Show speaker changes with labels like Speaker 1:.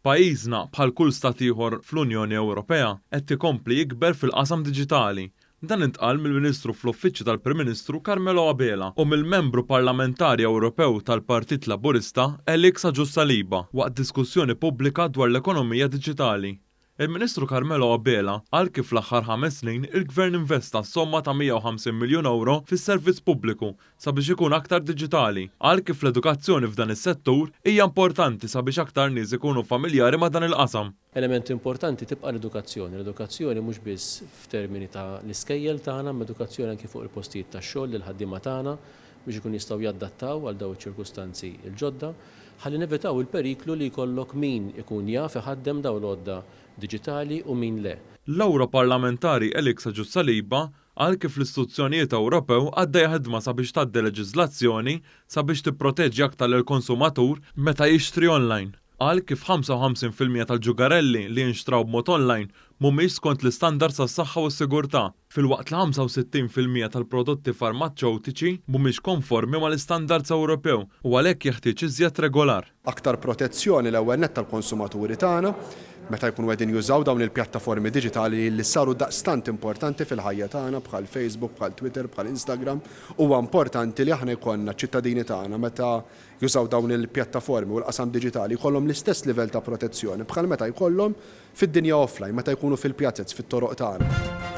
Speaker 1: Pajjiżna bħal kull stat ieħor fl-Unjoni Ewropea qed ikompli jikber fil-qasam diġitali. Dan intqal mill-Ministru fl-Uffiċċju tal-Prim Ministru Carmelo Abela u mill-Membru Parlamentari Ewropew tal-Partit Laburista Elix Saliba waqt diskussjoni pubblika dwar l-ekonomija diġitali. Il-Ministru Carmelo Abela qal kif fl-aħħar 5 snin il-Gvern investa somma ta' 150 miljun euro fis-servizz pubbliku sabiex ikun aktar diġitali. Qal kif l-edukazzjoni f'dan is-settur hija importanti sabiex aktar nies ikunu familjari ma' dan il-qasam.
Speaker 2: Element importanti tibqa' l-edukazzjoni. L-edukazzjoni mhux biss f'termini ta' l-iskejjel tagħna, ma' edukazzjoni anke fuq il-postijiet tax-xogħol lil ħaddiema tagħna biex ikun jistgħu jaddattaw għal dawn iċ-ċirkustanzi l-ġodda, ħalli nevitaw il-periklu li jkollok min ikun jaf iħaddem dawn l-għodda diġitali u min le.
Speaker 1: L-Ewroparlamentari Elix Saliba qal kif l-istituzzjonijiet Ewropew għaddej ħidma sabiex tgħaddi leġiżlazzjoni sabiex tipproteġġi aktar il-konsumatur meta jixtri online. Qal kif 55% tal-ġugarelli li jinxtraw b'mod online mhumiex skont l-istandards tas-saħħa u s-sigurtà, filwaqt li 65% tal-prodotti farmaceutiċi mhumiex konformi mal-istandards Ewropew u għalhekk jeħtieġ iżjed regolar.
Speaker 3: Aktar protezzjoni l-ewwel nett tal-konsumaturi tagħna meta jkunu qegħdin jużaw dawn il-pjattaformi diġitali li saru daqstant importanti fil-ħajja tagħna bħal Facebook, bħal Twitter, bħal Instagram, huwa importanti li aħna jkollna ċittadini tagħna meta jużaw dawn il-pjattaformi u l-qasam diġitali jkollhom l-istess livell ta' protezzjoni bħal meta jkollhom fid-dinja offline, meta jkunu fil-pjazzezz fit-toroq tagħna.